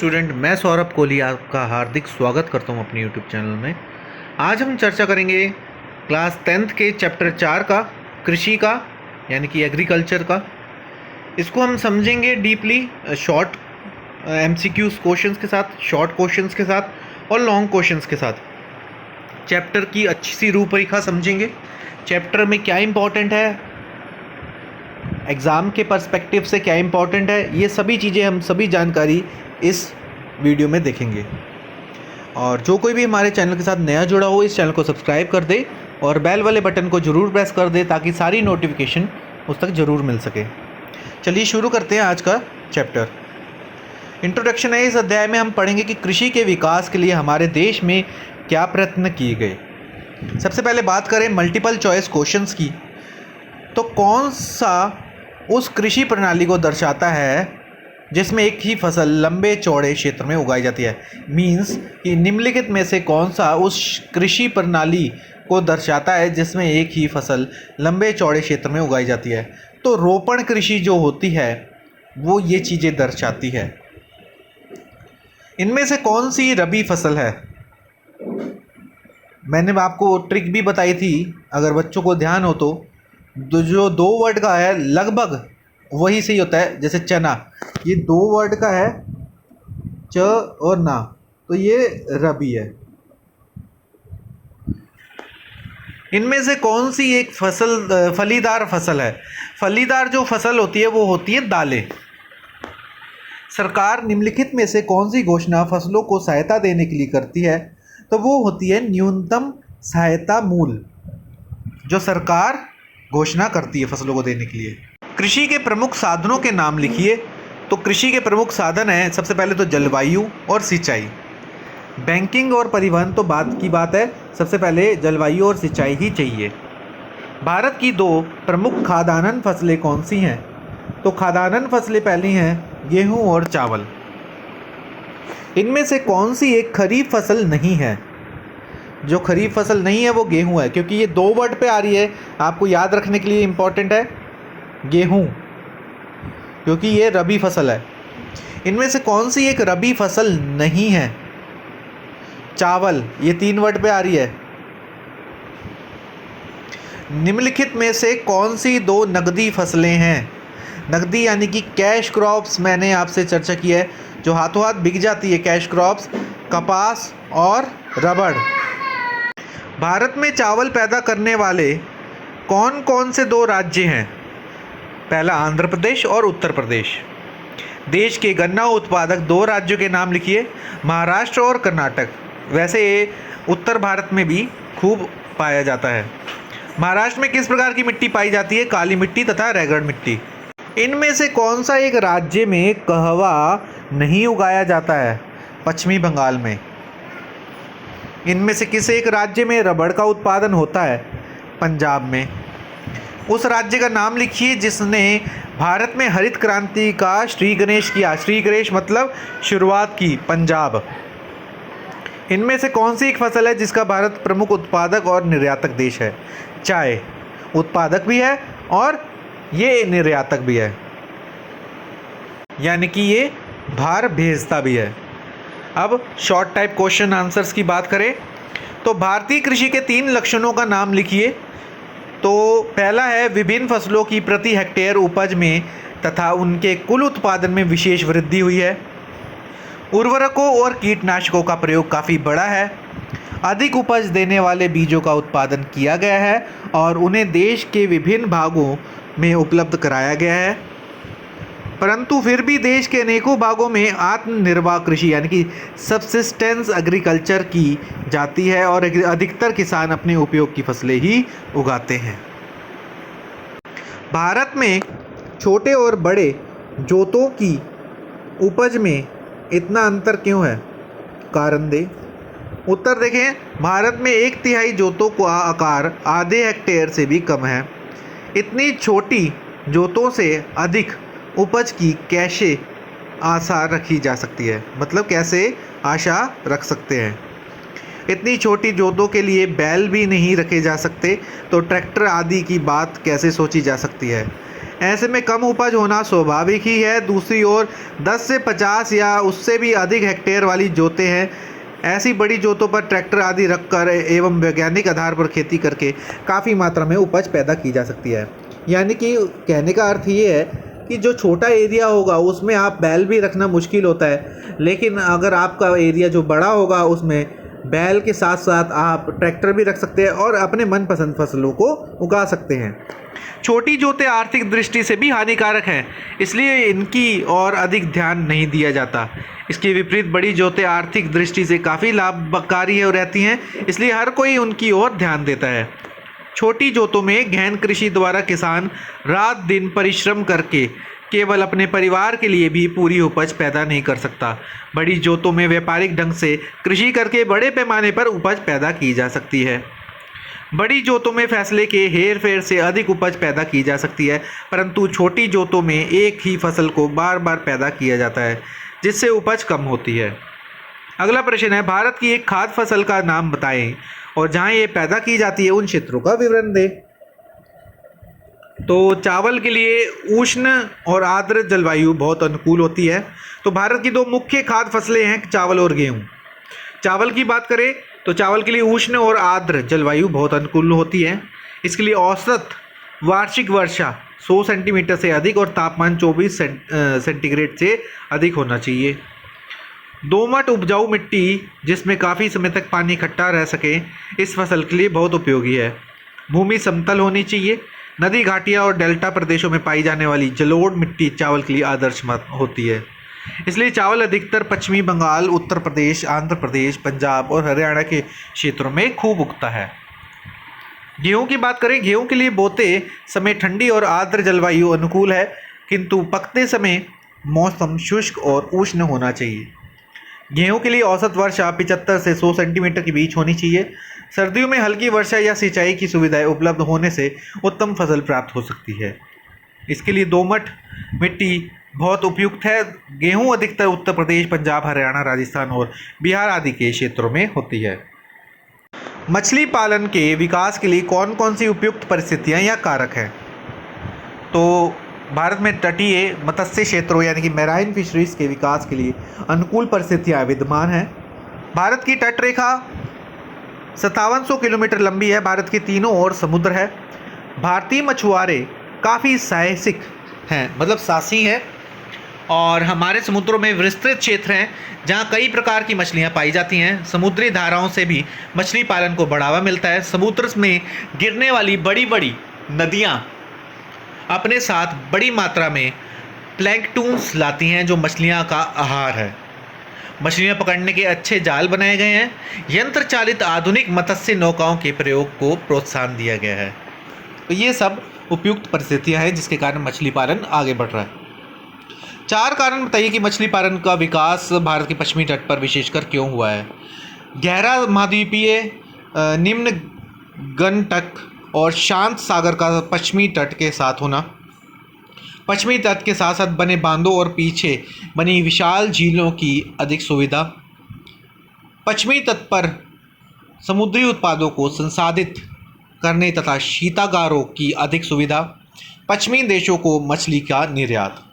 Student, मैं सौरभ कोहली आपका हार्दिक स्वागत करता हूं अपने यूट्यूब चैनल में। आज हम चर्चा करेंगे क्लास 10th के चैप्टर 4 का, कृषि का, यानी कि एग्रीकल्चर का। इसको हम समझेंगे डीपली, शॉर्ट MCQs क्वेश्चंस के साथ, शॉर्ट क्वेश्चंस के साथ और लॉन्ग क्वेश्चंस के साथ। चैप्टर की अच्छी सी रूपरेखा समझेंगे, चैप्टर में क्या इम्पोर्टेंट है, एग्ज़ाम के पर्सपेक्टिव से क्या इम्पोर्टेंट है, ये सभी चीज़ें हम सभी जानकारी इस वीडियो में देखेंगे। और जो कोई भी हमारे चैनल के साथ नया जुड़ा हो, इस चैनल को सब्सक्राइब कर दे और बेल वाले बटन को ज़रूर प्रेस कर दे ताकि सारी नोटिफिकेशन उस तक ज़रूर मिल सके। चलिए शुरू करते हैं आज का चैप्टर। इंट्रोडक्शन है। इस अध्याय में हम पढ़ेंगे कि कृषि के विकास के लिए हमारे देश में क्या प्रयत्न किए गए। सबसे पहले बात करें मल्टीपल चॉइस क्वेश्चंस की, तो कौन सा उस कृषि प्रणाली को दर्शाता है जिसमें एक ही फसल लंबे चौड़े क्षेत्र में उगाई जाती है। मीन्स कि निम्नलिखित में से कौन सा उस कृषि प्रणाली को दर्शाता है जिसमें एक ही फसल लंबे चौड़े क्षेत्र में उगाई जाती है। तो रोपण कृषि जो होती है वो ये चीज़ें दर्शाती है। इनमें से कौन सी रबी फसल है? मैंने आपको ट्रिक भी बताई थी, अगर बच्चों को ध्यान हो तो जो 2 वर्ड का है लगभग वही सही होता है। जैसे चना, ये 2 वर्ड का है, च और ना, तो ये रबी है। इनमें से कौन सी एक फसल फलीदार फसल है? फलीदार जो फसल होती है वो होती है दालें। सरकार निम्नलिखित में से कौन सी घोषणा फसलों को सहायता देने के लिए करती है? तो वो होती है न्यूनतम सहायता मूल्य, जो सरकार घोषणा करती है फसलों को देने के लिए। कृषि के प्रमुख साधनों के नाम लिखिए। तो कृषि के प्रमुख साधन हैं, सबसे पहले तो जलवायु और सिंचाई। बैंकिंग और परिवहन तो बात की बात है, सबसे पहले जलवायु और सिंचाई ही चाहिए। भारत की 2 प्रमुख खाद्यान्न फसलें कौन सी हैं? तो खाद्यान्न फसलें पहली हैं गेहूं और चावल। इनमें से कौन सी एक खरीफ फसल नहीं है? जो खरीफ फसल नहीं है वो गेहूं है, क्योंकि ये 2 वर्ड पे आ रही है। आपको याद रखने के लिए इम्पोर्टेंट है गेहूं, क्योंकि ये रबी फसल है। इनमें से कौन सी एक रबी फसल नहीं है? चावल, ये 3 वर्ड पे आ रही है। निम्नलिखित में से कौन सी 2 नकदी फसलें हैं? नकदी यानी कि कैश क्रॉप्स, मैंने आपसे चर्चा की है, जो हाथों हाथ बिक जाती है। कैश क्रॉप्स कपास और रबड़। भारत में चावल पैदा करने वाले कौन कौन से 2 राज्य हैं? पहला आंध्र प्रदेश और उत्तर प्रदेश। देश के गन्ना उत्पादक 2 राज्यों के नाम लिखिए, महाराष्ट्र और कर्नाटक। वैसे ये उत्तर भारत में भी खूब पाया जाता है। महाराष्ट्र में किस प्रकार की मिट्टी पाई जाती है? काली मिट्टी तथा रेगड़ मिट्टी। इनमें से कौन सा एक राज्य में कहवा नहीं उगाया जाता है? पश्चिमी बंगाल में। इनमें से किस एक राज्य में रबड़ का उत्पादन होता है? पंजाब में। उस राज्य का नाम लिखिए जिसने भारत में हरित क्रांति का श्री गणेश किया। श्री गणेश मतलब शुरुआत की, पंजाब। इनमें से कौन सी एक फसल है जिसका भारत प्रमुख उत्पादक और निर्यातक देश है? चाय, उत्पादक भी है और ये निर्यातक भी है, यानी कि ये बाहर भेजता भी है। अब शॉर्ट टाइप क्वेश्चन आंसर्स की बात करें तो भारतीय कृषि के 3 लक्षणों का नाम लिखिए। तो पहला है विभिन्न फसलों की प्रति हेक्टेयर उपज में तथा उनके कुल उत्पादन में विशेष वृद्धि हुई है। उर्वरकों और कीटनाशकों का प्रयोग काफ़ी बढ़ा है। अधिक उपज देने वाले बीजों का उत्पादन किया गया है और उन्हें देश के विभिन्न भागों में उपलब्ध कराया गया है। परंतु फिर भी देश के अनेकों भागों में आत्मनिर्वाह कृषि यानी कि सब्सिस्टेंस एग्रीकल्चर की जाती है और अधिकतर किसान अपने उपयोग की फसलें ही उगाते हैं। भारत में छोटे और बड़े जोतों की उपज में इतना अंतर क्यों है? कारण दे। उत्तर देखें, भारत में 1/3 जोतों का आकार आधे हेक्टेयर से भी कम है। इतनी छोटी जोतों से अधिक उपज की कैसे आशा रखी जा सकती है? मतलब कैसे आशा रख सकते हैं? इतनी छोटी जोतों के लिए बैल भी नहीं रखे जा सकते, तो ट्रैक्टर आदि की बात कैसे सोची जा सकती है? ऐसे में कम उपज होना स्वाभाविक ही है। दूसरी ओर 10 से 50 या उससे भी अधिक हेक्टेयर वाली जोतें हैं। ऐसी बड़ी जोतों पर ट्रैक्टर आदि रखकर एवं वैज्ञानिक आधार पर खेती करके काफ़ी मात्रा में उपज पैदा की जा सकती है। यानी कि कहने का अर्थ ये है कि जो छोटा एरिया होगा उसमें आप बैल भी रखना मुश्किल होता है, लेकिन अगर आपका एरिया जो बड़ा होगा उसमें बैल के साथ साथ आप ट्रैक्टर भी रख सकते हैं और अपने मनपसंद फसलों को उगा सकते हैं। छोटी जोतें आर्थिक दृष्टि से भी हानिकारक हैं, इसलिए इनकी और अधिक ध्यान नहीं दिया जाता। इसके विपरीत बड़ी जोतें आर्थिक दृष्टि से काफ़ी लाभकारी रहती हैं, इसलिए हर कोई उनकी ओर ध्यान देता है। छोटी जोतों में गहन कृषि द्वारा किसान रात दिन परिश्रम करके केवल अपने परिवार के लिए भी पूरी उपज पैदा नहीं कर सकता। बड़ी जोतों में व्यापारिक ढंग से कृषि करके बड़े पैमाने पर उपज पैदा की जा सकती है। बड़ी जोतों में फैसले के हेर फेर से अधिक उपज पैदा की जा सकती है, परंतु छोटी जोतों में एक ही फसल को बार बार पैदा किया जाता है, जिससे उपज कम होती है। अगला प्रश्न है, भारत की एक खाद्य फसल का नाम बताएं और जहां ये पैदा की जाती है उन क्षेत्रों का विवरण दें। तो चावल के लिए उष्ण और आर्द्र जलवायु बहुत अनुकूल होती है। तो भारत की दो मुख्य खाद्य फसलें हैं, चावल और गेहूँ। चावल की बात करें तो चावल के लिए उष्ण और आर्द्र जलवायु बहुत अनुकूल होती है। इसके लिए औसत वार्षिक वर्षा 100 सेंटीमीटर से अधिक और तापमान 24 सेंटीग्रेड से अधिक होना चाहिए। दोमट उपजाऊ मिट्टी जिसमें काफ़ी समय तक पानी इकट्ठा रह सके इस फसल के लिए बहुत उपयोगी है। भूमि समतल होनी चाहिए। नदी घाटियाँ और डेल्टा प्रदेशों में पाई जाने वाली जलोढ़ मिट्टी चावल के लिए आदर्श होती है। इसलिए चावल अधिकतर पश्चिमी बंगाल, उत्तर प्रदेश, आंध्र प्रदेश, पंजाब और हरियाणा के क्षेत्रों में खूब उगता है। गेहूं की बात करें, गेहूं के लिए बोते समय ठंडी और आर्द्र जलवायु अनुकूल है, किंतु पकते समय मौसम शुष्क और उष्ण होना चाहिए। गेहूं के लिए औसत वर्षा 75 से 100 सेंटीमीटर के बीच होनी चाहिए। सर्दियों में हल्की वर्षा या सिंचाई की सुविधाएं उपलब्ध होने से उत्तम फसल प्राप्त हो सकती है। इसके लिए दोमट मिट्टी बहुत उपयुक्त है। गेहूं अधिकतर उत्तर प्रदेश, पंजाब, हरियाणा, राजस्थान और बिहार आदि के क्षेत्रों में होती है। मछली पालन के विकास के लिए कौन कौन सी उपयुक्त परिस्थितियां या कारक हैं? तो भारत में तटीय मत्स्य क्षेत्रों यानी कि मैराइन फिशरीज के विकास के लिए अनुकूल परिस्थितियां विद्यमान हैं। भारत की तट रेखा 5700 किलोमीटर लंबी है। भारत के तीनों ओर समुद्र है। भारतीय मछुआरे काफ़ी साहसिक हैं, मतलब साहसी हैं, और हमारे समुद्रों में विस्तृत क्षेत्र हैं जहां कई प्रकार की मछलियां पाई जाती हैं। समुद्री धाराओं से भी मछली पालन को बढ़ावा मिलता है। समुद्र में गिरने वाली बड़ी बड़ी नदियां अपने साथ बड़ी मात्रा में प्लैंकटन्स लाती हैं जो मछलियां का आहार है। मछलियां पकड़ने के अच्छे जाल बनाए गए हैं। यंत्र चालित आधुनिक मत्स्य नौकाओं के प्रयोग को प्रोत्साहन दिया गया है। तो ये सब उपयुक्त परिस्थितियां हैं जिसके कारण मछली पालन आगे बढ़ रहा है। 4 कारण बताइए कि मछली पालन का विकास भारत के पश्चिमी तट पर विशेषकर क्यों हुआ है। गहरा महाद्वीपीय, निम्न गंडक और शांत सागर का पश्चिमी तट के साथ होना, पश्चिमी तट के साथ साथ बने बांधों और पीछे बनी विशाल झीलों की अधिक सुविधा, पश्चिमी तट पर समुद्री उत्पादों को संसाधित करने तथा शीतागारों की अधिक सुविधा, पश्चिमी देशों को मछली का निर्यात।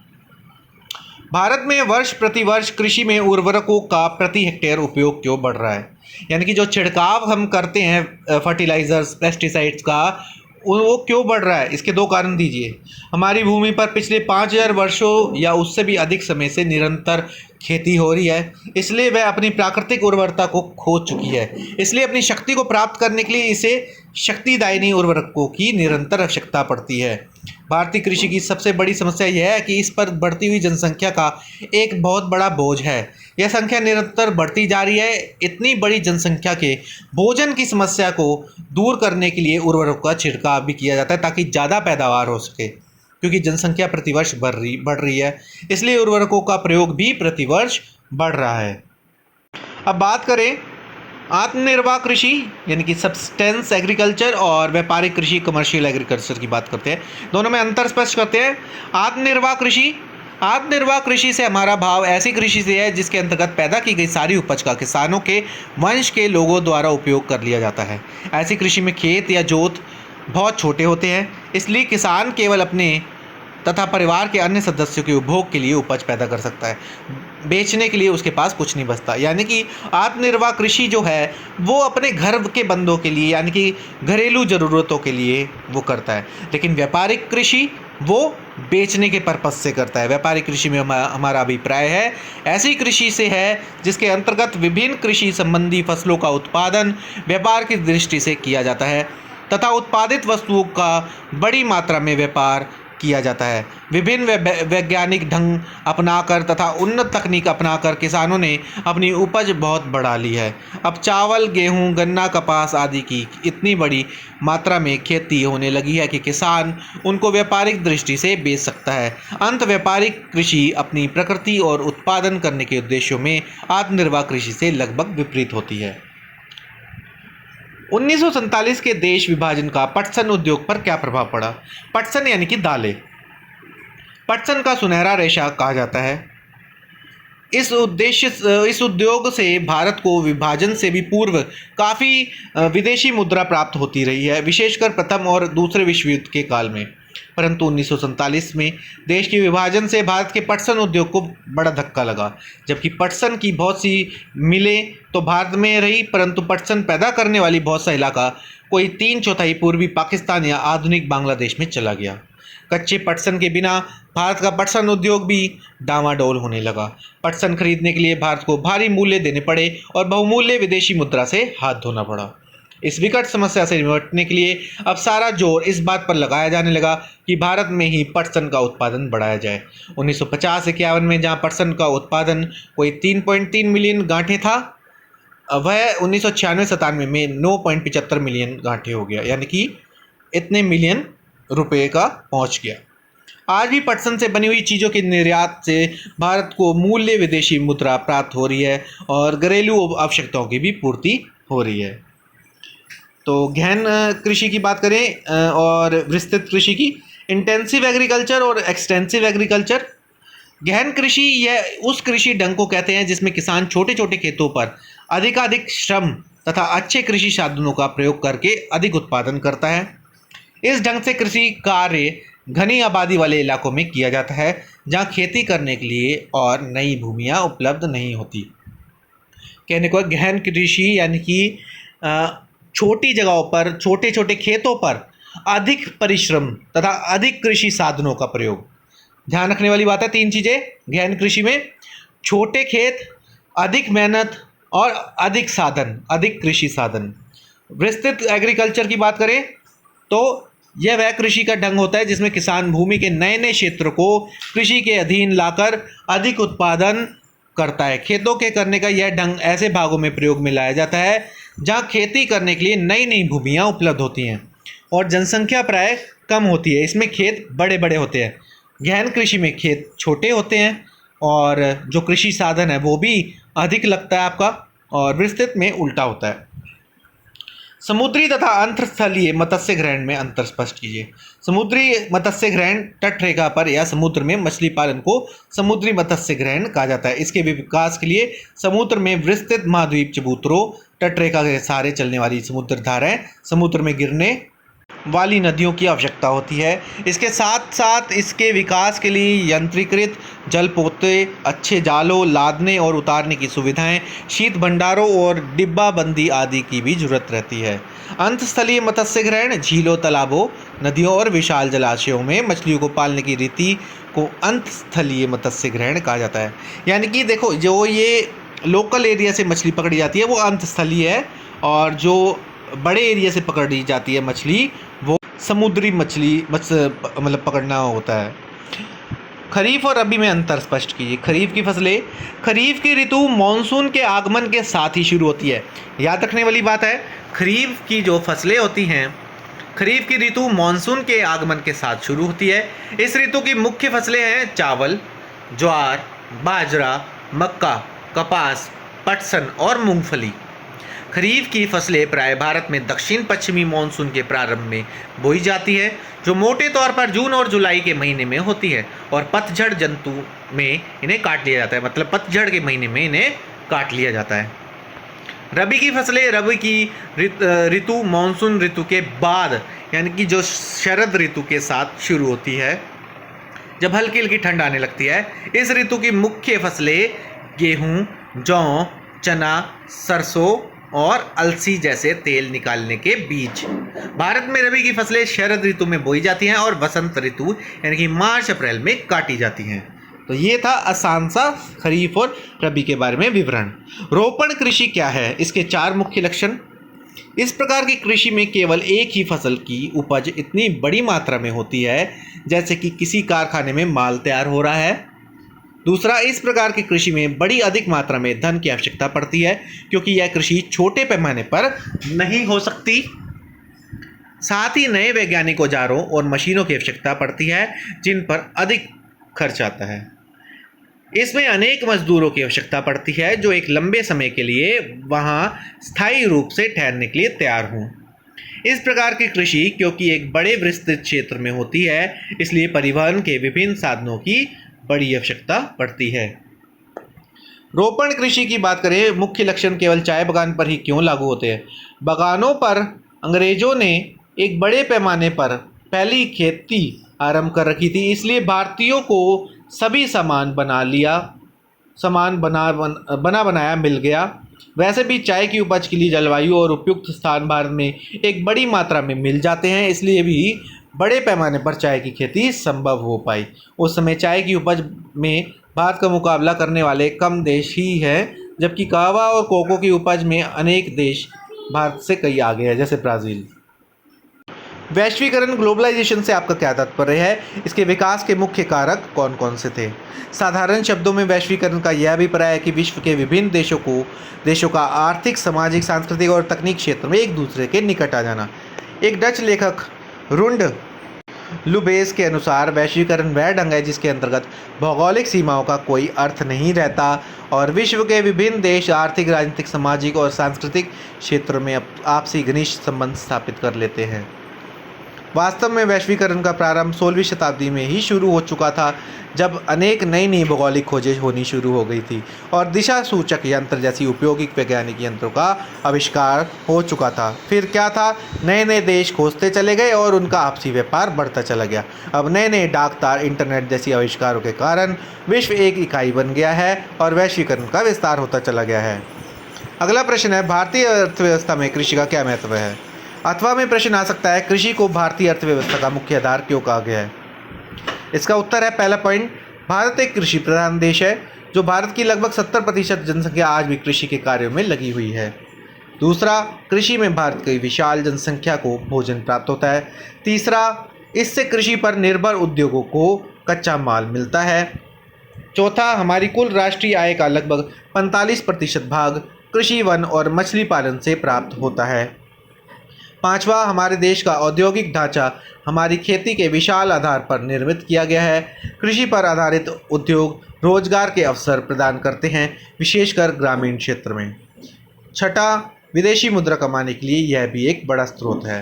भारत में वर्ष प्रति वर्ष कृषि में उर्वरकों का प्रति हेक्टेयर उपयोग क्यों बढ़ रहा है? यानी कि जो छिड़काव हम करते हैं फर्टिलाइजर्स, पेस्टिसाइड्स का, वो क्यों बढ़ रहा है? इसके 2 कारण दीजिए। हमारी भूमि पर पिछले 5000 वर्षों या उससे भी अधिक समय से निरंतर खेती हो रही है, इसलिए वह अपनी प्राकृतिक उर्वरता को खो चुकी है। इसलिए अपनी शक्ति को प्राप्त करने के लिए इसे शक्तिदायिनी उर्वरकों की निरंतर आवश्यकता पड़ती है। भारतीय कृषि की सबसे बड़ी समस्या यह है कि इस पर बढ़ती हुई जनसंख्या का एक बहुत बड़ा बोझ है। यह संख्या निरंतर बढ़ती जा रही है। इतनी बड़ी जनसंख्या के भोजन की समस्या को दूर करने के लिए उर्वरकों का छिड़काव भी किया जाता है ताकि ज़्यादा पैदावार हो सके, क्योंकि जनसंख्या प्रतिवर्ष बढ़ रही है, इसलिए उर्वरकों का प्रयोग भी प्रतिवर्ष बढ़ रहा है। अब बात करें आत्मनिर्वाह कृषि यानी कि सब्सटेंस एग्रीकल्चर और व्यापारिक कृषि, कमर्शियल एग्रीकल्चर की बात करते हैं। दोनों में अंतर स्पष्ट करते हैं। आत्मनिर्वाह कृषि से हमारा भाव ऐसी कृषि से है जिसके अंतर्गत पैदा की गई सारी उपज का किसानों के वंश के लोगों द्वारा उपयोग कर लिया जाता है। ऐसी कृषि में खेत या जोत बहुत छोटे होते हैं, इसलिए किसान केवल अपने तथा परिवार के अन्य सदस्यों के उपभोग के लिए उपज पैदा कर सकता है। बेचने के लिए उसके पास कुछ नहीं बचता। यानी कि आत्मनिर्भर कृषि जो है वो अपने घर के बंदों के लिए यानी कि घरेलू ज़रूरतों के लिए वो करता है। लेकिन व्यापारिक कृषि वो बेचने के पर्पज़ से करता है। व्यापारिक कृषि में हमारा अभिप्राय है ऐसी कृषि से है जिसके अंतर्गत विभिन्न कृषि संबंधी फसलों का उत्पादन व्यापार की दृष्टि से किया जाता है तथा उत्पादित वस्तुओं का बड़ी मात्रा में व्यापार किया जाता है। विभिन्न वैज्ञानिक ढंग अपनाकर तथा उन्नत तकनीक अपनाकर किसानों ने अपनी उपज बहुत बढ़ा ली है। अब चावल, गेहूं, गन्ना, कपास आदि की इतनी बड़ी मात्रा में खेती होने लगी है कि किसान उनको व्यापारिक दृष्टि से बेच सकता है। अंत व्यापारिक कृषि अपनी प्रकृति और उत्पादन करने के उद्देश्यों में आत्मनिर्भर कृषि से लगभग विपरीत होती है। 1947 के देश विभाजन का पटसन उद्योग पर क्या प्रभाव पड़ा? पटसन यानी कि दालें। पटसन का सुनहरा रेशा कहा जाता है। इस उद्योग से भारत को विभाजन से भी पूर्व काफ़ी विदेशी मुद्रा प्राप्त होती रही है, विशेषकर प्रथम और दूसरे विश्व युद्ध के काल में। परंतु 1947 में देश के विभाजन से भारत के पटसन उद्योग को बड़ा धक्का लगा। जबकि पटसन की बहुत सी मिलें तो भारत में रही, परंतु पटसन पैदा करने वाली बहुत सा इलाका कोई 3/4 पूर्वी पाकिस्तान या आधुनिक बांग्लादेश में चला गया। कच्चे पटसन के बिना भारत का पटसन उद्योग भी डामाडोल होने लगा। पटसन खरीदने के लिए भारत को भारी मूल्य देने पड़े और बहुमूल्य विदेशी मुद्रा से हाथ धोना पड़ा। इस विकट समस्या से निपटने के लिए अब सारा जोर इस बात पर लगाया जाने लगा कि भारत में ही पटसन का उत्पादन बढ़ाया जाए। 1950-51 में जहां पटसन का उत्पादन कोई 3.3 मिलियन गांठें था, वह 1996-97 में 9.75 मिलियन गांठें हो गया, यानी कि इतने मिलियन रुपए का पहुंच गया। आज भी पटसन से बनी हुई चीज़ों के निर्यात से भारत को मूल्य विदेशी मुद्रा प्राप्त हो रही है और घरेलू आवश्यकताओं की भी पूर्ति हो रही है। तो गहन कृषि की बात करें और विस्तृत कृषि की, इंटेंसिव एग्रीकल्चर और एक्सटेंसिव एग्रीकल्चर। गहन कृषि यह उस कृषि ढंग को कहते हैं जिसमें किसान छोटे छोटे खेतों पर अधिकाधिक श्रम तथा अच्छे कृषि साधनों का प्रयोग करके अधिक उत्पादन करता है। इस ढंग से कृषि कार्य घनी आबादी वाले इलाकों में किया जाता है जहां खेती करने के लिए और नई भूमियां उपलब्ध नहीं होती। कहने को गहन कृषि यानी कि छोटी जगहों पर छोटे छोटे खेतों पर अधिक परिश्रम तथा अधिक कृषि साधनों का प्रयोग। ध्यान रखने वाली बात है 3 चीज़ें गहन कृषि में: छोटे खेत, अधिक मेहनत और अधिक साधन, अधिक कृषि साधन। विस्तृत एग्रीकल्चर की बात करें तो यह वह कृषि का ढंग होता है जिसमें किसान भूमि के नए नए क्षेत्र को कृषि के अधीन लाकर अधिक उत्पादन करता है। खेतों के करने का यह ढंग ऐसे भागों में प्रयोग में लाया जाता है जहां खेती करने के लिए नई नई भूमियां उपलब्ध होती हैं और जनसंख्या प्राय कम होती है। इसमें खेत बड़े बड़े होते हैं। गहन कृषि में खेत छोटे होते हैं और जो कृषि साधन है वो भी अधिक लगता है आपका, और विस्तृत में उल्टा होता है। समुद्री तथा अंतरस्थलीय मत्स्य ग्रहण में अंतर स्पष्ट कीजिए। समुद्री मत्स्य ग्रहण तट रेखा पर या समुद्र में मछली पालन को समुद्री मत्स्य ग्रहण कहा जाता है। इसके विकास के लिए समुद्र में विस्तृत महाद्वीप चबूतरों, तट रेखा के सहारे चलने वाली समुद्र धाराएं, समुद्र में गिरने वाली नदियों की आवश्यकता होती है। इसके साथ साथ इसके विकास के लिए यंत्रीकृत जलपोते, अच्छे जालों, लादने और उतारने की सुविधाएं, शीत भंडारों और डिब्बाबंदी आदि की भी जरूरत रहती है। अंतस्थलीय मत्स्य ग्रहण झीलों, तालाबों, नदियों और विशाल जलाशयों में मछलियों को पालने की रीति को अंतस्थलीय मत्स्य ग्रहण कहा जाता है। यानी कि देखो, जो ये लोकल एरिया से मछली पकड़ी जाती है वो अंतस्थलीय है, और जो बड़े एरिया से पकड़ी जाती है मछली वो समुद्री मछली मतलब पकड़ना होता है। खरीफ और रबी में अंतर स्पष्ट कीजिए। खरीफ की फसलें, खरीफ की ऋतु मानसून के आगमन के साथ ही शुरू होती है। याद रखने वाली बात है, खरीफ की जो फसलें होती हैं, खरीफ की ऋतु मानसून के आगमन के साथ शुरू होती है। इस ऋतु की मुख्य फसलें हैं चावल, ज्वार, बाजरा, मक्का, कपास, पटसन और मूंगफली। खरीफ की फसलें प्राय भारत में दक्षिण पश्चिमी मानसून के प्रारंभ में बोई जाती है, जो मोटे तौर पर जून और जुलाई के महीने में होती है, और पतझड़ जंतु में इन्हें काट लिया जाता है, मतलब पतझड़ के महीने में इन्हें काट लिया जाता है। रबी की फसलें, रबी की ऋतु मानसून ऋतु के बाद यानी कि जो शरद ऋतु के साथ शुरू होती है। जब हल्की हल्की ठंड आने लगती है। इस ऋतु की मुख्य फसलें गेहूँ, जौ, चना, सरसों और अलसी जैसे तेल निकालने के बीज। भारत में रबी की फसलें शरद ऋतु में बोई जाती हैं और वसंत ऋतु यानी कि मार्च अप्रैल में काटी जाती हैं। तो ये था आसान सा खरीफ और रबी के बारे में विवरण। रोपण कृषि क्या है, इसके 4 मुख्य लक्षण। इस प्रकार की कृषि में केवल एक ही फसल की उपज इतनी बड़ी मात्रा में होती है जैसे कि किसी कारखाने में माल तैयार हो रहा है। दूसरा, इस प्रकार की कृषि में बड़ी अधिक मात्रा में धन की आवश्यकता पड़ती है क्योंकि यह कृषि छोटे पैमाने पर नहीं हो सकती। साथ ही नए वैज्ञानिक औजारों और मशीनों की आवश्यकता पड़ती है जिन पर अधिक खर्च आता है। इसमें अनेक मजदूरों की आवश्यकता पड़ती है जो एक लंबे समय के लिए वहां स्थायी रूप से ठहरने के लिए तैयार हों। इस प्रकार की कृषि क्योंकि एक बड़े विस्तृत क्षेत्र में होती है इसलिए परिवहन के विभिन्न साधनों की बड़ी आवश्यकता पड़ती है। रोपण कृषि की बात करें, मुख्य लक्षण केवल चाय बागान पर ही क्यों लागू होते हैं। बागानों पर अंग्रेजों ने एक बड़े पैमाने पर पहली खेती आरंभ कर रखी थी, इसलिए भारतीयों को सभी सामान बनाया मिल गया। वैसे भी चाय की उपज के लिए जलवायु और उपयुक्त स्थान भारत में एक बड़ी मात्रा में मिल जाते हैं, इसलिए भी बड़े पैमाने पर चाय की खेती संभव हो पाई। उस समय चाय की उपज में भारत का मुकाबला करने वाले कम देश ही हैं, जबकि कहवा और कोको की उपज में अनेक देश भारत से कई आगे हैं, जैसे ब्राज़ील। वैश्वीकरण ग्लोबलाइजेशन से आपका क्या तात्पर्य है, इसके विकास के मुख्य कारक कौन कौन से थे। साधारण शब्दों में वैश्वीकरण का यह अभिप्राय है कि विश्व के विभिन्न देशों का आर्थिक, सामाजिक, सांस्कृतिक और तकनीक क्षेत्र में एक दूसरे के निकट आ जाना। एक डच लेखक रुंड लुबेस के अनुसार वैश्वीकरण वह ढंग है जिसके अंतर्गत भौगोलिक सीमाओं का कोई अर्थ नहीं रहता और विश्व के विभिन्न देश आर्थिक, राजनीतिक, सामाजिक और सांस्कृतिक क्षेत्रों में आपसी घनिष्ठ संबंध स्थापित कर लेते हैं। वास्तव में वैश्वीकरण का प्रारंभ 16वीं शताब्दी में ही शुरू हो चुका था, जब अनेक नई भौगोलिक खोजें होनी शुरू हो गई थी और दिशा सूचक यंत्र जैसी उपयोगिक वैज्ञानिक यंत्रों का आविष्कार हो चुका था। फिर क्या था, नए नए देश खोजते चले गए और उनका आपसी व्यापार बढ़ता चला गया। अब नए नए डाक तार, इंटरनेट जैसी आविष्कारों के कारण विश्व एक इकाई बन गया है और वैश्वीकरण का विस्तार होता चला गया है। अगला प्रश्न है, भारतीय अर्थव्यवस्था में कृषि का क्या महत्व है। अथवा में प्रश्न आ सकता है, कृषि को भारतीय अर्थव्यवस्था का मुख्य आधार क्यों कहा गया है। इसका उत्तर है, पहला पॉइंट, भारत एक कृषि प्रधान देश है। जो भारत की लगभग 70% जनसंख्या आज भी कृषि के कार्यों में लगी हुई है। दूसरा, कृषि में भारत की विशाल जनसंख्या को भोजन प्राप्त होता है। तीसरा, इससे कृषि पर निर्भर उद्योगों को कच्चा माल मिलता है। चौथा, हमारी कुल राष्ट्रीय आय का लगभग 45% भाग कृषि, वन और मछली पालन से प्राप्त होता है। पांचवा, हमारे देश का औद्योगिक ढांचा हमारी खेती के विशाल आधार पर निर्मित किया गया है। कृषि पर आधारित उद्योग रोजगार के अवसर प्रदान करते हैं, विशेषकर ग्रामीण क्षेत्र में। छठा, विदेशी मुद्रा कमाने के लिए यह भी एक बड़ा स्रोत है।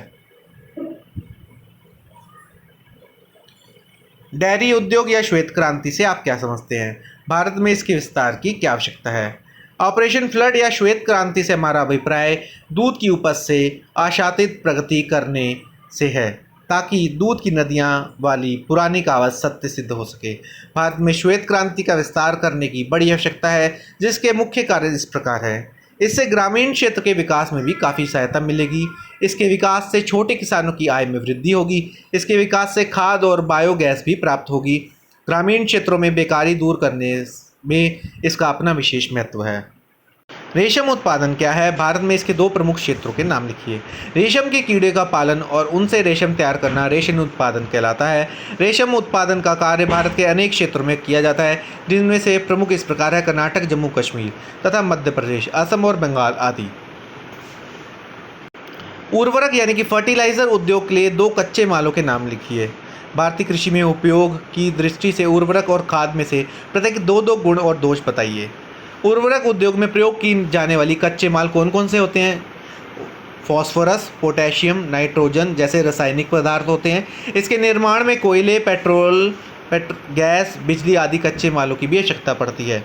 डेयरी उद्योग या श्वेत क्रांति से आप क्या समझते हैं, भारत में इसके विस्तार की क्या आवश्यकता है। ऑपरेशन फ्लड या श्वेत क्रांति से हमारा अभिप्राय दूध की उपज से आशातीत प्रगति करने से है ताकि दूध की नदियां वाली पुरानी कहावत सत्य सिद्ध हो सके। भारत में श्वेत क्रांति का विस्तार करने की बड़ी आवश्यकता है, जिसके मुख्य कार्य इस प्रकार है। इससे ग्रामीण क्षेत्र के विकास में भी काफ़ी सहायता मिलेगी। इसके विकास से छोटे किसानों की आय में वृद्धि होगी। इसके विकास से खाद और बायोगैस भी प्राप्त होगी। ग्रामीण क्षेत्रों में बेकारी दूर करने में इसका अपना विशेष महत्व है। रेशम उत्पादन क्या है, भारत में इसके 2 प्रमुख क्षेत्रों के नाम लिखिए। रेशम के कीड़े का पालन और उनसे रेशम तैयार करना रेशम उत्पादन कहलाता है। रेशम उत्पादन का कार्य भारत के अनेक क्षेत्रों में किया जाता है, जिनमें से प्रमुख इस प्रकार है, कर्नाटक, जम्मू कश्मीर तथा मध्य प्रदेश, असम और बंगाल आदि। उर्वरक यानी कि फर्टिलाइजर उद्योग के लिए 2 कच्चे मालों के नाम लिखिए। भारतीय कृषि में उपयोग की दृष्टि से उर्वरक और खाद में से प्रत्येक 2-2 गुण और दोष बताइए। उर्वरक उद्योग में प्रयोग की जाने वाली कच्चे माल कौन कौन से होते हैं। फॉस्फोरस, पोटेशियम, नाइट्रोजन जैसे रासायनिक पदार्थ होते हैं। इसके निर्माण में कोयले, पेट्रोल, गैस, बिजली आदि कच्चे मालों की भी आवश्यकता पड़ती है।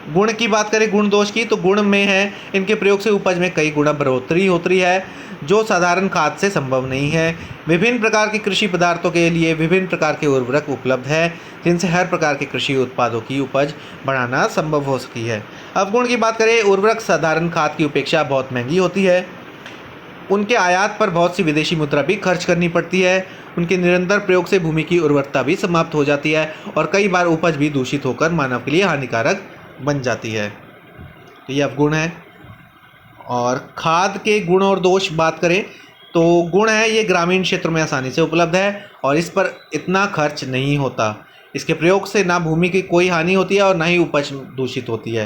गुण की बात करें, गुण दोष की, तो गुण में है इनके प्रयोग से उपज में कई गुना बढ़ोतरी होती है जो साधारण खाद से संभव नहीं है। विभिन्न प्रकार के कृषि पदार्थों के लिए विभिन्न प्रकार के उर्वरक उपलब्ध है जिनसे हर प्रकार के कृषि उत्पादों की उपज बढ़ाना संभव हो सकी है। अवगुण की बात करें, उर्वरक साधारण खाद की अपेक्षा बहुत महंगी होती है। उनके आयात पर बहुत सी विदेशी मुद्रा भी खर्च करनी पड़ती है। उनके निरंतर प्रयोग से भूमि की उर्वरता भी समाप्त हो जाती है और कई बार उपज भी दूषित होकर मानव के लिए हानिकारक बन जाती है। तो ये अवगुण है। और खाद के गुण और दोष बात करें तो गुण है ये ग्रामीण क्षेत्रों में आसानी से उपलब्ध है और इस पर इतना खर्च नहीं होता। इसके प्रयोग से ना भूमि की कोई हानि होती है और ना ही उपज दूषित होती है।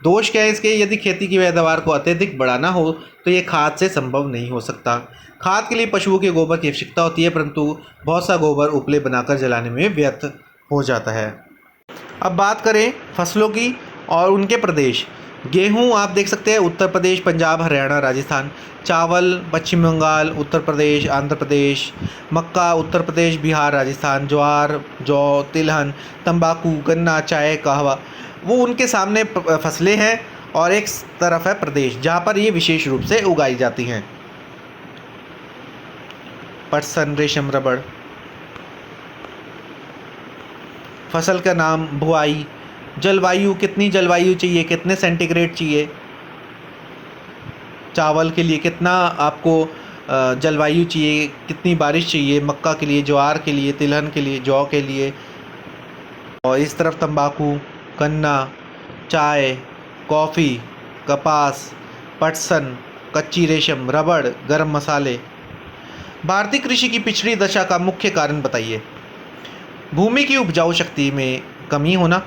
दोष क्या है इसके, यदि खेती की पैदावार को अत्यधिक बढ़ाना हो तो ये खाद से संभव नहीं हो सकता। खाद के लिए पशुओं के गोबर की आवश्यकता होती है परंतु बहुत सा गोबर उपले बनाकर जलाने में व्यर्थ हो जाता है। अब बात करें फसलों की और उनके प्रदेश। गेहूं आप देख सकते हैं उत्तर प्रदेश, पंजाब, हरियाणा, राजस्थान। चावल पश्चिम बंगाल, उत्तर प्रदेश, आंध्र प्रदेश। मक्का उत्तर प्रदेश, बिहार, राजस्थान। ज्वार, जौ, तिलहन, तंबाकू, गन्ना, चाय, कहवा, वो उनके सामने फसलें हैं और एक तरफ है प्रदेश जहाँ पर ये विशेष रूप से उगाई जाती हैं। पटसन, रेशम, रबड़। फसल का नाम, बुआई। जलवायु, कितनी जलवायु चाहिए, कितने सेंटीग्रेड चाहिए। चावल के लिए कितना आपको जलवायु चाहिए, कितनी बारिश चाहिए। मक्का के लिए, ज्वार के लिए, तिलहन के लिए, जौ के लिए। और इस तरफ तंबाकू, गन्ना, चाय, कॉफ़ी, कपास, पटसन, कच्ची रेशम, रबड़, गरम मसाले। भारतीय कृषि की पिछड़ी दशा का मुख्य कारण बताइए। भूमि की उपजाऊ शक्ति में कमी होना,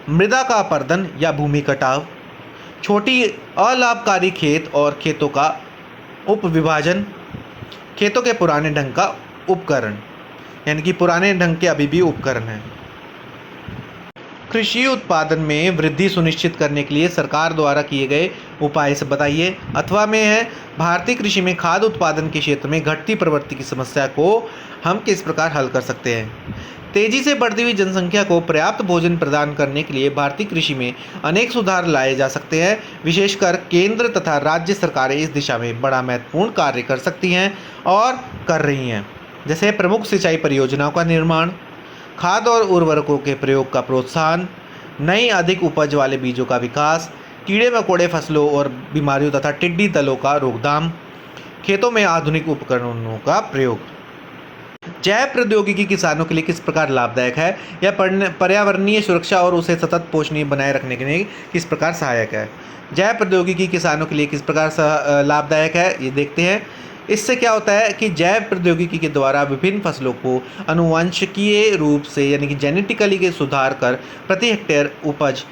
मृदा का अपरदन या भूमि कटाव, छोटी अलाभकारी खेत और खेतों का उपविभाजन, खेतों के पुराने ढंग का उपकरण, यानी कि पुराने ढंग के अभी भी उपकरण हैं। कृषि उत्पादन में वृद्धि सुनिश्चित करने के लिए सरकार द्वारा किए गए उपाय से बताइए। अथवा में है भारतीय कृषि में खाद्य उत्पादन के क्षेत्र में घटती प्रवृत्ति की समस्या को हम किस प्रकार हल कर सकते हैं। तेजी से बढ़ती हुई जनसंख्या को पर्याप्त भोजन प्रदान करने के लिए भारतीय कृषि में अनेक सुधार लाए जा सकते हैं। विशेषकर केंद्र तथा राज्य सरकारें इस दिशा में बड़ा महत्वपूर्ण कार्य कर सकती हैं और कर रही हैं। जैसे प्रमुख सिंचाई परियोजनाओं का निर्माण, खाद और उर्वरकों के प्रयोग का प्रोत्साहन, नई अधिक उपज वाले बीजों का विकास, कीड़े मकोड़े फसलों और बीमारियों तथा टिड्डी दलों का रोकथाम, खेतों में आधुनिक उपकरणों का प्रयोग। जैव प्रौद्योगिकी किसानों के लिए किस प्रकार लाभदायक है या पर्यावरणीय सुरक्षा और उसे सतत पोषणीय बनाए रखने के लिए किस प्रकार सहायक है। जैव प्रौद्योगिकी किसानों के लिए किस प्रकार लाभदायक है ये देखते हैं। इससे क्या होता है कि जैव प्रौद्योगिकी के द्वारा विभिन्न फसलों को आनुवंशिकीय रूप से यानी कि जेनेटिकली के सुधार कर प्रति हेक्टेयर उपज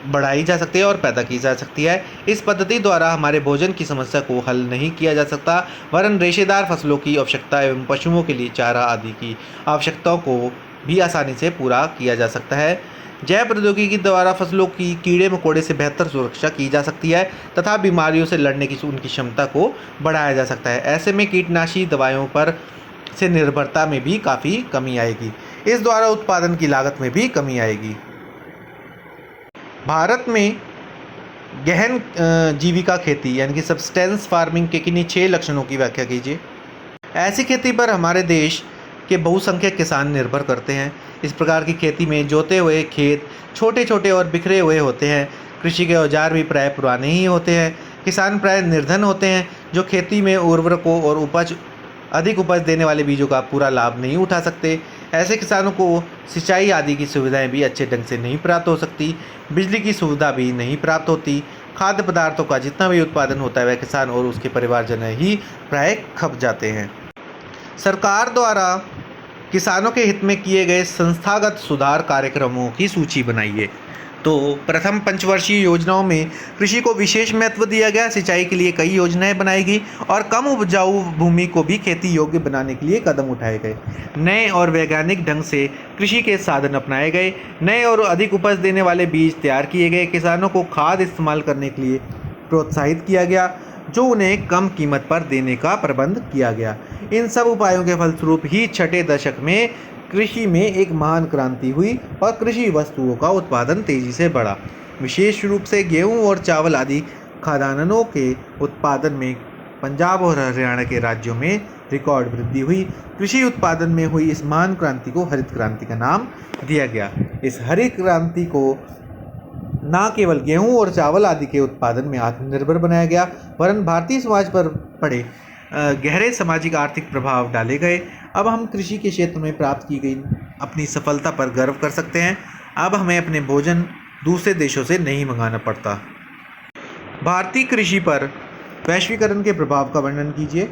बढ़ाई जा सकती है और पैदा की जा सकती है। इस पद्धति द्वारा हमारे भोजन की समस्या को हल नहीं किया जा सकता वरन रेशेदार फसलों की आवश्यकता एवं पशुओं के लिए चारा आदि की आवश्यकताओं को भी आसानी से पूरा किया जा सकता है। जैव प्रौद्योगिकी द्वारा फसलों की कीड़े मकोड़े से बेहतर सुरक्षा की जा सकती है तथा बीमारियों से लड़ने की उनकी क्षमता को बढ़ाया जा सकता है। ऐसे में कीटनाशी दवाइयों पर से निर्भरता में भी काफ़ी कमी आएगी। इस द्वारा उत्पादन की लागत में भी कमी आएगी। भारत में गहन जीविका खेती यानी कि सब्सटेंस फार्मिंग के किन्हीं 6 लक्षणों की व्याख्या कीजिए। ऐसी खेती पर हमारे देश के बहुसंख्यक किसान निर्भर करते हैं। इस प्रकार की खेती में जोते हुए खेत छोटे छोटे और बिखरे हुए होते हैं। कृषि के औजार भी प्राय पुराने ही होते हैं। किसान प्राय निर्धन होते हैं जो खेती में उर्वरकों और अधिक उपज देने वाले बीजों का पूरा लाभ नहीं उठा सकते। ऐसे किसानों को सिंचाई आदि की सुविधाएं भी अच्छे ढंग से नहीं प्राप्त हो सकती, बिजली की सुविधा भी नहीं प्राप्त होती। खाद्य पदार्थों का जितना भी उत्पादन होता है वह किसान और उसके परिवारजन ही प्राय खप जाते हैं। सरकार द्वारा किसानों के हित में किए गए संस्थागत सुधार कार्यक्रमों की सूची बनाइए। तो प्रथम पंचवर्षीय योजनाओं में कृषि को विशेष महत्व दिया गया। सिंचाई के लिए कई योजनाएं बनाई गई और कम उपजाऊ भूमि को भी खेती योग्य बनाने के लिए कदम उठाए गए। नए और वैज्ञानिक ढंग से कृषि के साधन अपनाए गए। नए और अधिक उपज देने वाले बीज तैयार किए गए। किसानों को खाद इस्तेमाल करने के लिए प्रोत्साहित किया गया जो उन्हें कम कीमत पर देने का प्रबंध किया गया। इन सब उपायों के फलस्वरूप ही छठे दशक में कृषि में एक महान क्रांति हुई और कृषि वस्तुओं का उत्पादन तेजी से बढ़ा। विशेष रूप से गेहूं और चावल आदि खाद्यान्नों के उत्पादन में पंजाब और हरियाणा के राज्यों में रिकॉर्ड वृद्धि हुई। कृषि उत्पादन में हुई इस महान क्रांति को हरित क्रांति का नाम दिया गया। इस हरित क्रांति को न केवल गेहूं और चावल आदि के उत्पादन में आत्मनिर्भर बनाया गया, वरन भारतीय समाज पर पड़े गहरे सामाजिक आर्थिक प्रभाव डाले गए। अब हम कृषि के क्षेत्र में प्राप्त की गई अपनी सफलता पर गर्व कर सकते हैं। अब हमें अपने भोजन दूसरे देशों से नहीं मंगाना पड़ता। भारतीय कृषि पर वैश्वीकरण के प्रभाव का वर्णन कीजिए।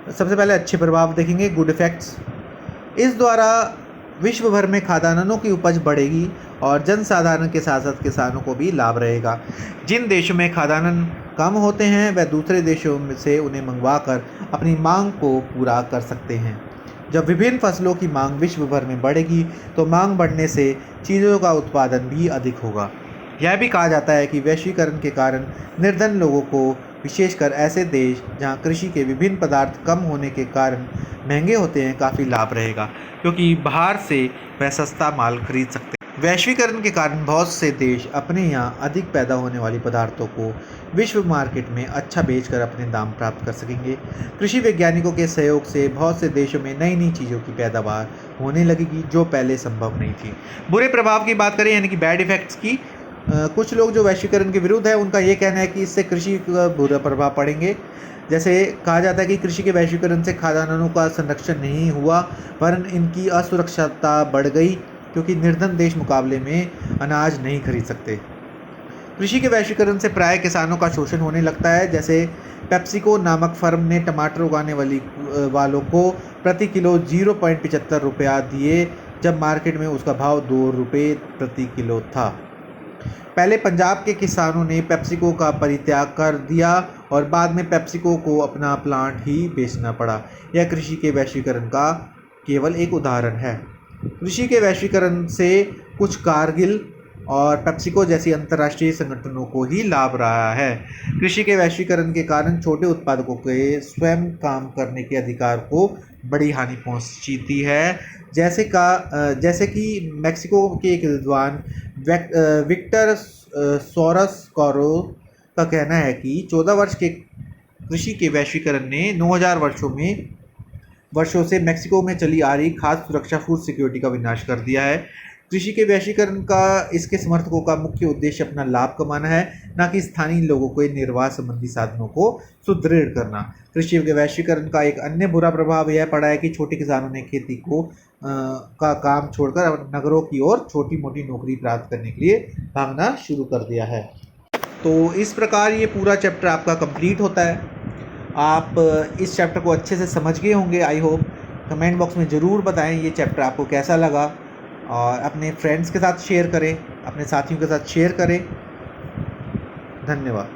सबसे पहले अच्छे प्रभाव देखेंगे, गुड इफेक्ट्स। इस द्वारा विश्व भर में खाद्यान्नों की उपज बढ़ेगी और जनसाधारण के साथ साथ किसानों को भी लाभ रहेगा। जिन देशों में खाद्यान्न कम होते हैं वह दूसरे देशों से उन्हें मंगवा कर अपनी मांग को पूरा कर सकते हैं। जब विभिन्न फसलों की मांग विश्व भर में बढ़ेगी तो मांग बढ़ने से चीज़ों का उत्पादन भी अधिक होगा। यह भी कहा जाता है कि वैश्वीकरण के कारण निर्धन लोगों को, विशेषकर ऐसे देश जहां कृषि के विभिन्न पदार्थ कम होने के कारण महंगे होते हैं, काफ़ी लाभ रहेगा, क्योंकि बाहर से वह सस्ता माल खरीद सकते हैं। वैश्वीकरण के कारण बहुत से देश अपने यहाँ अधिक पैदा होने वाली पदार्थों को विश्व मार्केट में अच्छा बेचकर अपने दाम प्राप्त कर सकेंगे। कृषि वैज्ञानिकों के सहयोग से बहुत से देशों में नई नई चीज़ों की पैदावार होने लगेगी जो पहले संभव नहीं थी। बुरे प्रभाव की बात करें, यानी कि बैड इफेक्ट्स की, कुछ लोग जो वैश्वीकरण के विरुद्ध है उनका ये कहना है कि इससे कृषि का बुरा प्रभाव पड़ेंगे। जैसे कहा जाता है कि कृषि के वैश्वीकरण से खाद्यान्नों का संरक्षण नहीं हुआ, वरन इनकी असुरक्षितता बढ़ गई, क्योंकि निर्धन देश मुकाबले में अनाज नहीं खरीद सकते। कृषि के वैश्वीकरण से प्राय किसानों का शोषण होने लगता है। जैसे पेप्सिको नामक फर्म ने टमाटर उगाने वालों को प्रति किलो 0.75 रुपया दिए, जब मार्केट में उसका भाव 2 रुपये प्रति किलो था। पहले पंजाब के किसानों ने पेप्सिको का परित्याग कर दिया और बाद में पेप्सिको को अपना प्लांट ही बेचना पड़ा। यह कृषि के वैश्वीकरण का केवल एक उदाहरण है। कृषि के वैश्वीकरण से कुछ कारगिल और पेप्सिको जैसी अंतर्राष्ट्रीय संगठनों को ही लाभ रहा है। कृषि के वैश्वीकरण के कारण छोटे उत्पादकों के स्वयं काम करने के अधिकार को बड़ी हानि पहुंचती है। जैसे कि मैक्सिको के एक विद्वान विक्टर सोरसकोरो का कहना है कि 14 वर्ष के कृषि के वैश्वीकरण ने 9000 वर्षों से मैक्सिको में चली आ रही खाद्य सुरक्षा, फूड सिक्योरिटी का विनाश कर दिया है। कृषि के वैश्वीकरण का इसके समर्थकों का मुख्य उद्देश्य अपना लाभ कमाना है, न कि स्थानीय लोगों के निर्वाह संबंधी साधनों को सुदृढ़ करना। कृषि के वैश्वीकरण का एक अन्य बुरा प्रभाव यह पड़ा है कि छोटे किसानों ने खेती का काम छोड़कर नगरों की ओर छोटी मोटी नौकरी प्राप्त करने के लिए भागना शुरू कर दिया है। तो इस प्रकार ये पूरा चैप्टर आपका कंप्लीट होता है। आप इस चैप्टर को अच्छे से समझ गए होंगे, आई होप। कमेंट बॉक्स में ज़रूर बताएं ये चैप्टर आपको कैसा लगा, और अपने फ्रेंड्स के साथ शेयर करें, अपने साथियों के साथ शेयर करें। धन्यवाद।